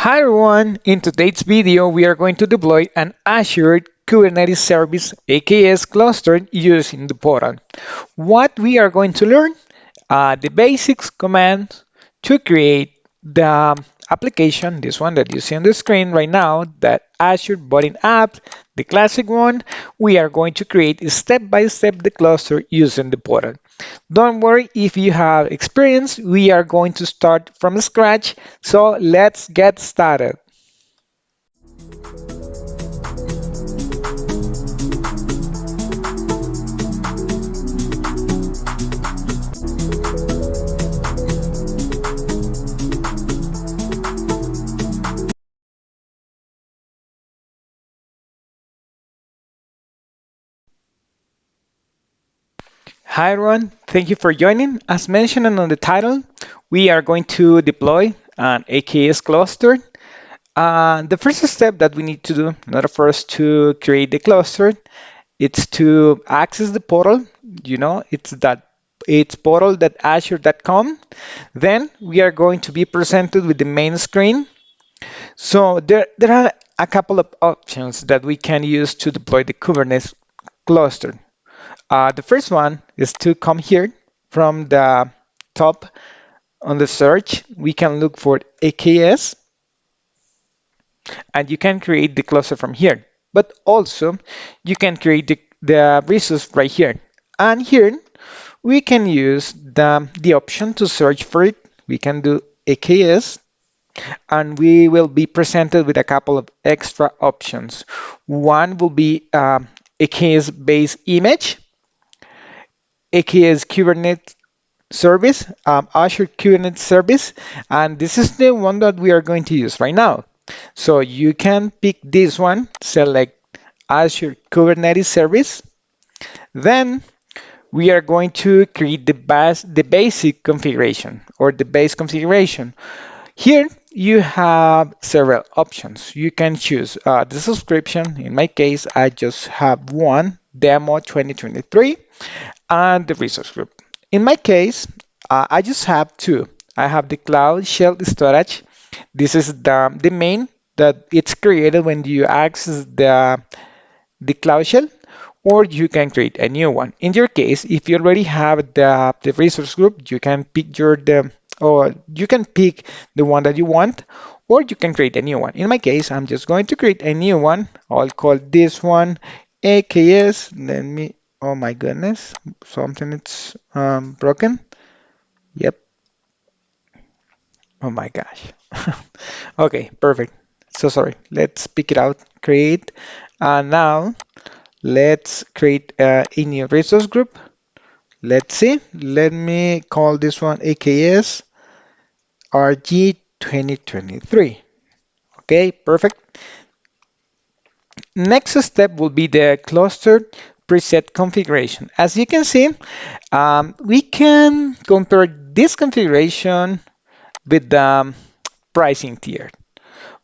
Hi everyone, in today's video we are going to deploy an Azure Kubernetes Service AKS cluster using the portal. What we are going to learn? The basics commands to create the application, this one that you see on the screen right now, that Azure voting app, the classic one. We are going to create step by step the cluster using the portal. Don't worry if you have experience, we are going to start from scratch, so let's get started. Hi everyone, thank you for joining. As mentioned on the title, we are going to deploy an AKS cluster. The first step that we need to do in order for us to create the cluster, it's to access the portal. It's portal.azure.com. Then we are going to be presented with the main screen. So there are a couple of options that we can use to deploy the Kubernetes cluster. The first one is to come here from the top on the search. We can look for AKS and you can create the cluster from here. But also you can create the resource right here. And here we can use the option to search for it. We can do AKS and we will be presented with a couple of extra options. One will be AKS base image, AKS Kubernetes Service, Azure Kubernetes Service, and this is the one that we are going to use right now. So you can pick this one, select Azure Kubernetes Service. Then we are going to create the basic configuration or the base configuration. Here you have several options. You can choose the subscription. In my case, I just have one, Demo 2023, and the resource group. In my case, I just have two. I have the Cloud Shell Storage. This is the main that it's created when you access the Cloud Shell, or you can create a new one. In your case, if you already have the resource group, you can pick or you can pick the one that you want, or you can create a new one. In my case, I'm just going to create a new one. I'll call this one AKS. Oh my goodness, something it's broken. Yep. Oh my gosh. Okay, perfect. So sorry. Let's pick it out, create. And now let's create a new resource group. Let's see. Let me call this one AKS RG 2023. Okay, perfect. Next step will be the cluster preset configuration. As you can see, we can compare this configuration with the pricing tier.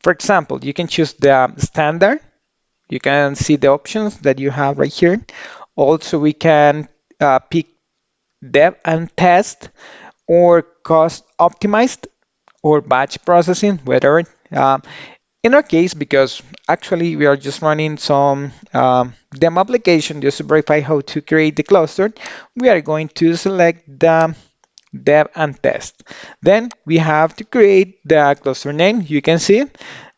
For example, you can choose the standard. You can see the options that you have right here. Also, we can pick dev and test or cost optimized or batch processing, whatever. In our case, because actually we are just running some demo application just to verify how to create the cluster, we are going to select the dev and test. Then we have to create the cluster name. You can see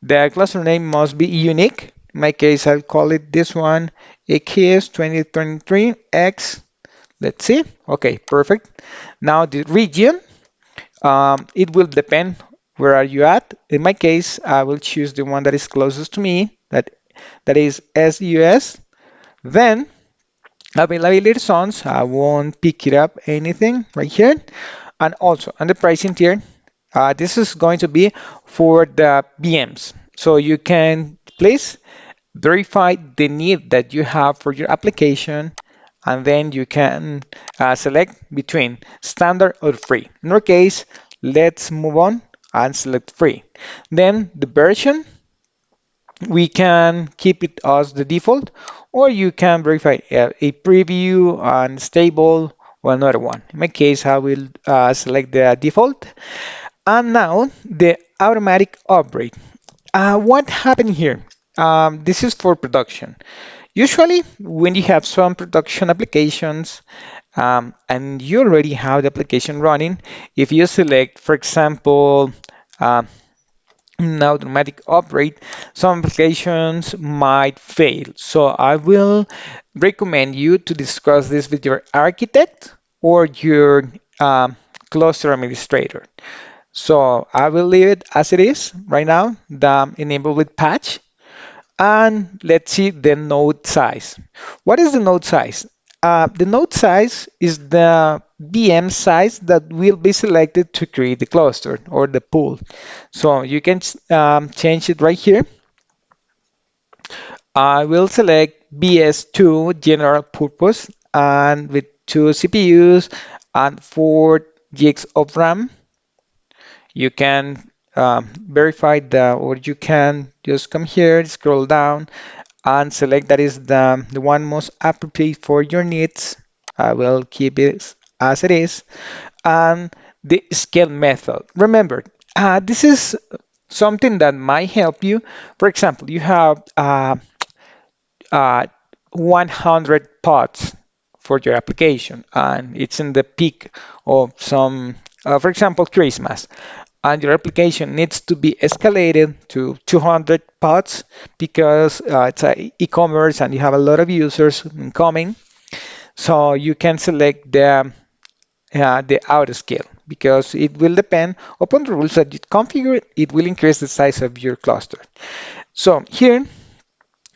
the cluster name must be unique. In my case, I'll call it this one, AKS 2023X. Let's see. Okay, perfect. Now the region, it will depend where are you at. In my case, I will choose the one that is closest to me, that is SUS. Then availability zones, I won't pick it up anything right here. And also on the pricing tier, this is going to be for the VMs. So you can please verify the need that you have for your application, and then you can select between standard or free. In our case, let's move on and select free. Then the version, we can keep it as the default, or you can verify a preview and stable or another one. In my case, I will select the default. And now the automatic upgrade. What happened here? This is for production. Usually, when you have some production applications and you already have the application running, if you select, for example, uh, now automatic upgrade, some applications might fail. So I will recommend you to discuss this with your architect or your cluster administrator. So I will leave it as it is right now, the enable with patch. And let's see the node size. What is the node size? The node size is the VM size that will be selected to create the cluster or the pool. So you can change it right here. I will select BS2 general purpose and with 2 CPUs and 4 gigs of RAM. You can verify or you can just come here, scroll down, and select that is the one most appropriate for your needs. I will keep it as it is. And the scale method. Remember, this is something that might help you. For example, you have uh, 100 pods for your application, and it's in the peak of some, for example, Christmas, and your application needs to be escalated to 200 pods because it's a e-commerce and you have a lot of users coming. So you can select the auto scale because it will depend upon the rules that you configure. It will increase the size of your cluster. So here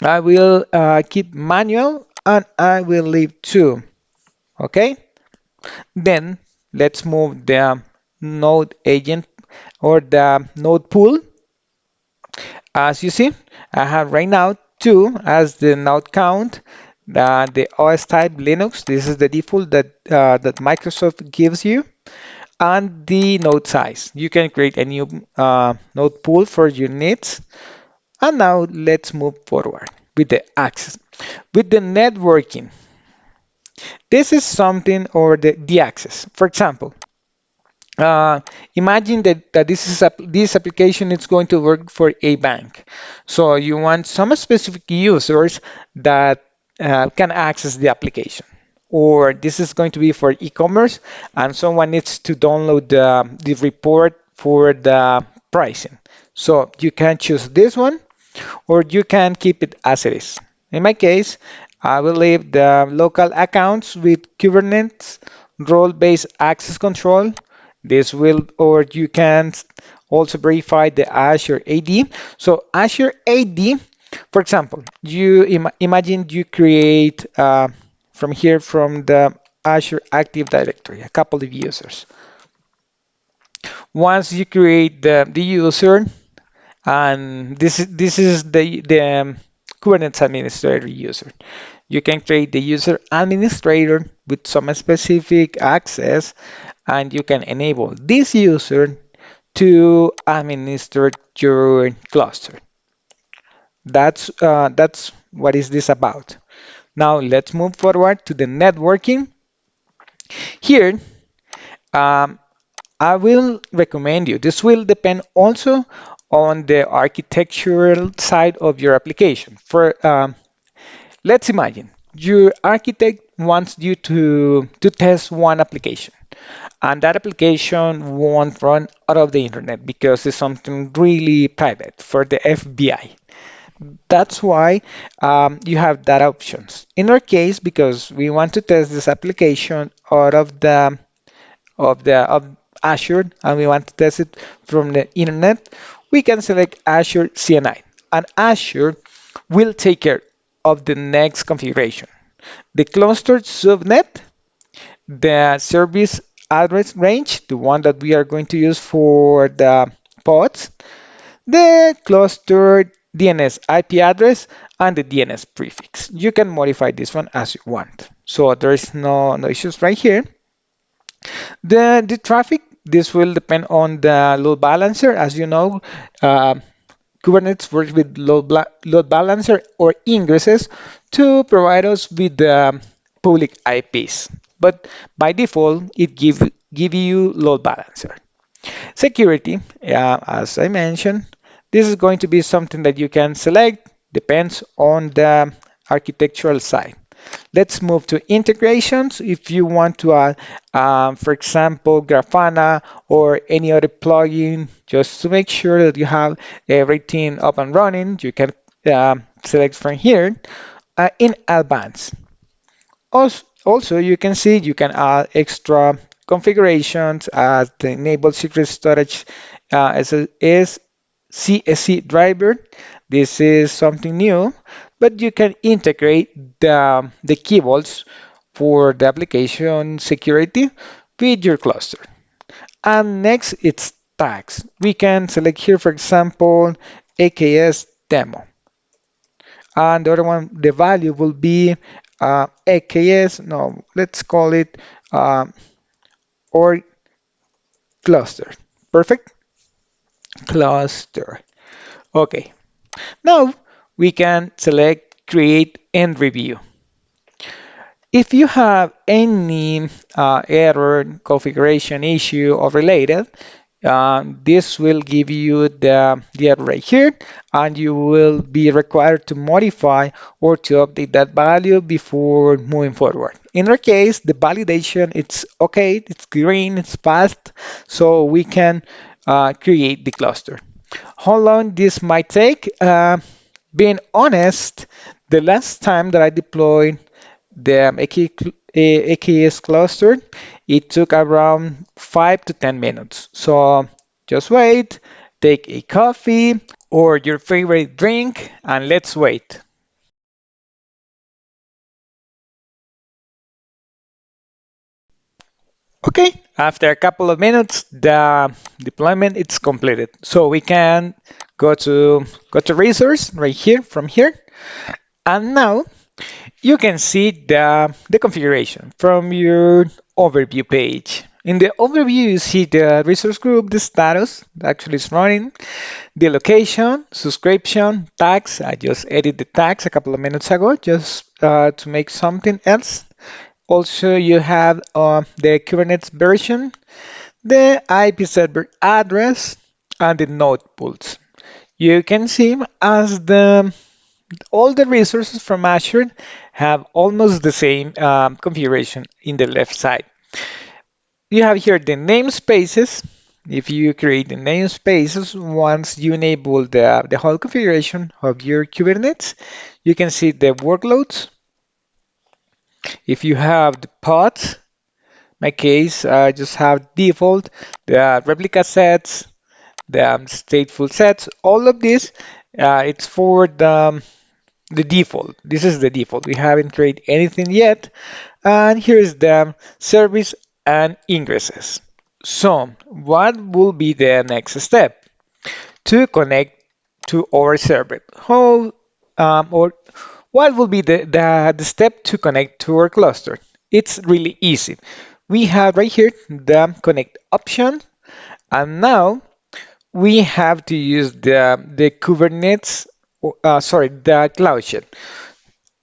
I will keep manual and I will leave 2. Okay. Then let's move the node agent or the node pool. As you see, I have right now 2 as the node count. The OS type Linux, this is the default that Microsoft gives you, and the node size. You can create a new node pool for your needs. And now let's move forward with the access. With the networking, this is something or the access. For example, imagine that this application is going to work for a bank. So you want some specific users that can access the application. Or this is going to be for e-commerce and someone needs to download the report for the pricing. So you can choose this one or you can keep it as it is. In my case, I will leave the local accounts with Kubernetes role-based access control. This will, or you can also verify the Azure AD. So Azure AD, for example, you imagine you create from here from the Azure Active Directory a couple of users. Once you create the user, and this is the Kubernetes administrator user. You can create the user administrator with some specific access, and you can enable this user to administer your cluster. That's what is this about. Now let's move forward to the networking. Here, um, I will recommend you. This will depend also on the architectural side of your application. Let's imagine your architect wants you to test one application, and that application won't run out of the internet because it's something really private for the FBI. That's why you have that options. In our case, because we want to test this application out of Azure and we want to test it from the internet, we can select Azure CNI, and Azure will take care of the next configuration. The cluster subnet, the service address range, the one that we are going to use for the pods, the cluster DNS IP address, and the DNS prefix. You can modify this one as you want. So there's no issues right here. The traffic, this will depend on the load balancer. As you know, uh, Kubernetes works with load balancer or ingresses to provide us with the public IPs. But by default, it give you load balancer. Security, as I mentioned, This is going to be something that you can select, depends on the architectural side. Let's move to integrations. If you want to add, for example, Grafana or any other plugin, just to make sure that you have everything up and running, you can select from here in advanced. Also, you can see you can add extra configurations as the enable secret storage is CSC driver. This is something new, but you can integrate the key vaults for the application security with your cluster. And next, it's tags. We can select here, for example, AKS demo. And the other one, the value will be AKS, no, let's call it or cluster. Perfect. Cluster. Okay. Now we can select create and review. If you have any error, configuration issue or related, this will give you the error right here, and you will be required to modify or to update that value before moving forward. In our case, the validation, it's okay, it's green, it's fast, so we can create the cluster. How long this might take? Being honest, the last time that I deployed the AKS cluster, it took around 5 to 10 minutes. So just wait, take a coffee or your favorite drink, and let's wait. Okay, after a couple of minutes, the deployment is completed. So we can go to resource right here from here. And now you can see the configuration from your overview page. In the overview, you see the resource group, the status that actually is running, the location, subscription, tags. I just edited the tags a couple of minutes ago just to make something else. Also, you have the Kubernetes version, the IP server address, and the node pools. You can see as all the resources from Azure have almost the same configuration in the left side. You have here the namespaces. If you create the namespaces, once you enable the whole configuration of your Kubernetes, you can see the workloads. If you have the pods, my case, I just have default, the replica sets, the stateful sets, all of this, it's for the default. This is the default. We haven't created anything yet. And here's the service and ingresses. So what will be the next step? To connect to our server. How or what will be the step to connect to our cluster? It's really easy. We have right here the connect option, and now we have to use the Kubernetes, the Cloud Shell.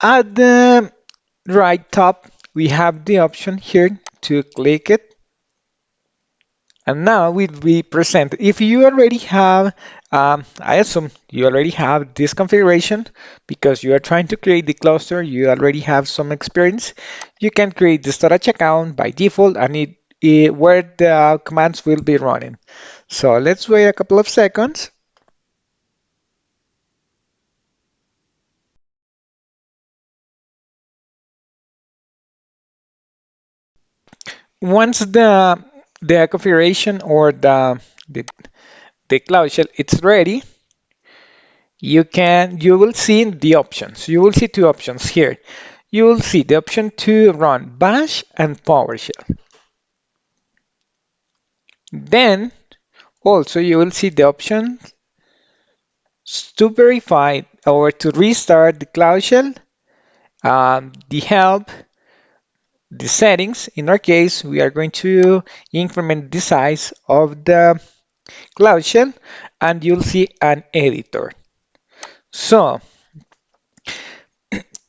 At the right top, we have the option here to click it. And now we present. If you already have, I assume you already have this configuration because you are trying to create the cluster, you already have some experience. You can create the storage account by default and where the commands will be running. So let's wait a couple of seconds. Once the configuration or the Cloud Shell it's ready, you will see the options. You will see two options here. You will see the option to run Bash and PowerShell. Then also you will see the option to verify or to restart the Cloud Shell, the help, the settings. In our case, we are going to increment the size of the Cloud Shell, and you'll see an editor. So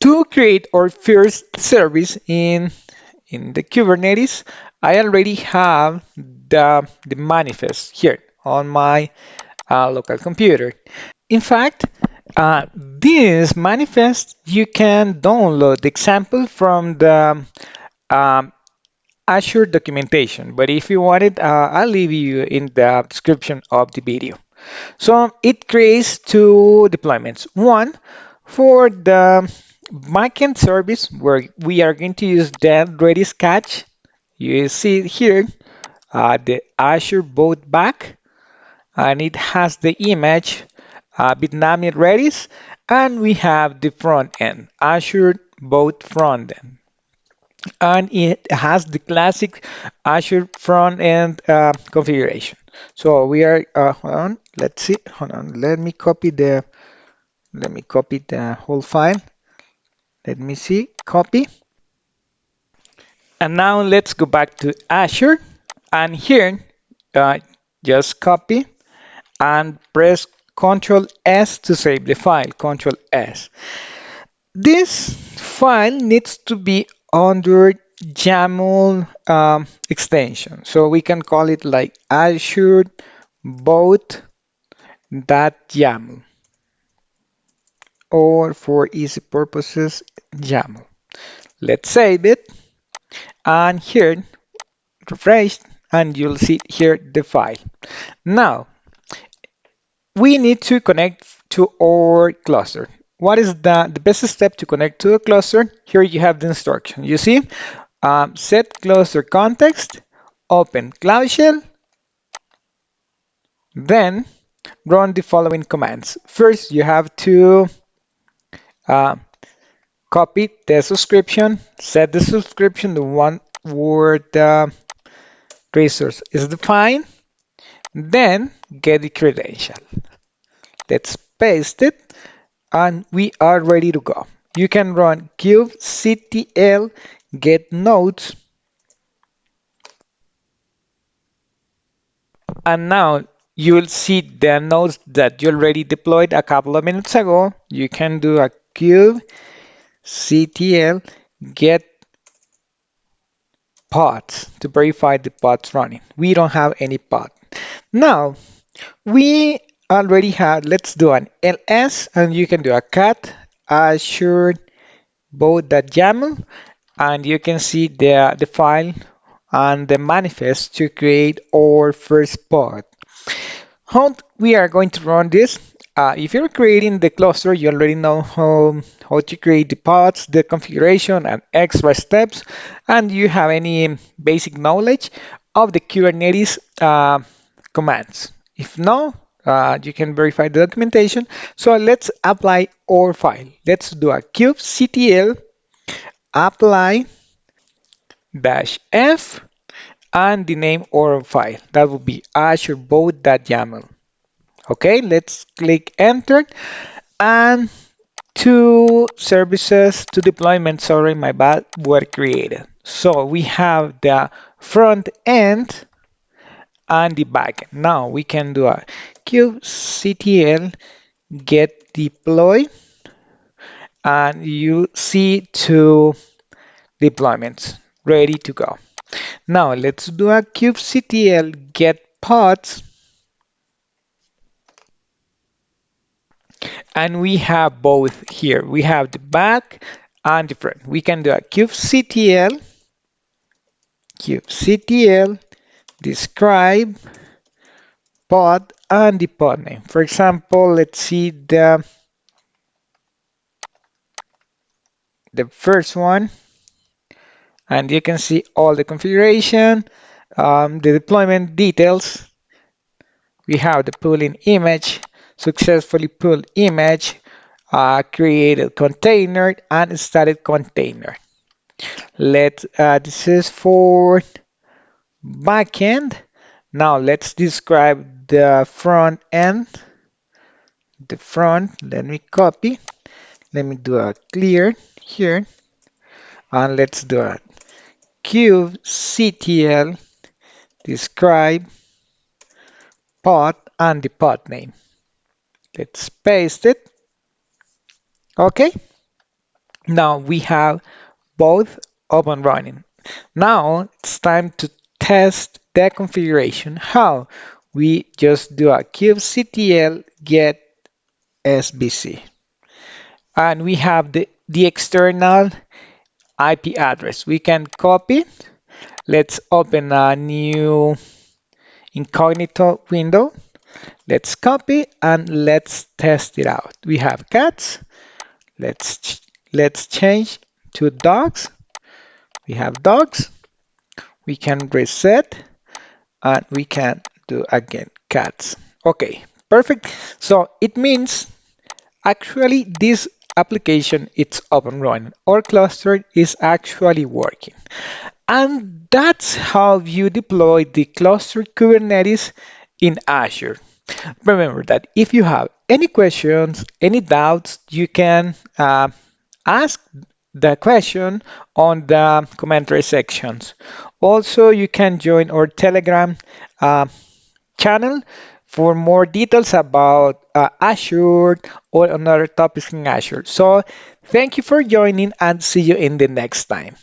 to create our first service in the Kubernetes, I already have the manifest here on my a local computer. In fact, this manifest, you can download the example from the um, Azure documentation, but if you want it, I'll leave you in the description of the video. So it creates two deployments. One for the backend service where we are going to use the Redis cache. You see here the azure-vote-back, and it has the image Vietnamese Redis, and we have the front end, Azure Vote front end, and it has the classic Azure front end configuration. So we are hold on, let's see, hold on, let me copy the whole file. Let me see, copy. And now let's go back to Azure, and here uh, just copy and press Ctrl S to save the file, Ctrl S. This file needs to be under YAML extension. So we can call it like azure-vote.yaml, or for easy purposes, YAML. Let's save it, and here, refresh, and you'll see here the file. Now, we need to connect to our cluster. What is the best step to connect to a cluster? Here you have the instruction. You see, set cluster context, open Cloud Shell, then run the following commands. First, you have to uh, copy the subscription, set the subscription, the one where the resource is defined, then get the credential. Let's paste it, and we are ready to go. You can run kubectl get nodes, and now you'll see the nodes that you already deployed a couple of minutes ago. You can do a kubectl get pods to verify the pods running. We don't have any pod. Now, we already had, let's do an ls, and you can do a cat azure both.yaml, and you can see the file and the manifest to create our first pod. How we are going to run this? If you're creating the cluster, you already know how to create the pods, the configuration, and extra steps, and you have any basic knowledge of the Kubernetes commands. If no, you can verify the documentation. So let's apply our file. Let's do a kubectl apply -f and the name of our file. That would be azure-vote.yaml. Okay, let's click enter, and two services, two deployments, sorry, my bad, were created. So we have the front end and the back end. Now we can do a kubectl get deploy, and you see two deployments ready to go. Now let's do a kubectl get pods, and we have both here. We have the back and the front. We can do a kubectl describe pod and the pod name. For example, let's see the first one, and you can see all the configuration, the deployment details. We have the pooling image, successfully pulled image, created container, and started container. This is for backend. Now let's describe the front end. The front, let me copy. Let me do a clear here. And let's do a kubectl describe pod and the pod name. Let's paste it. Okay. Now we have both up and running. Now it's time to test the configuration. How? we just do a kubectl get SBC. And we have the external IP address. We can copy. Let's open a new incognito window. Let's copy and let's test it out. We have cats. Let's change to dogs. We have dogs. We can reset and we can do again cats. Okay, perfect. So it means actually this application it's up and running. Our cluster is actually working. And that's how you deploy the cluster Kubernetes in Azure. Remember that if you have any questions, any doubts, you can ask the question on the commentary sections. Also, you can join our Telegram uh, channel for more details about Azure or another topics in Azure. So, thank you for joining and see you in the next time.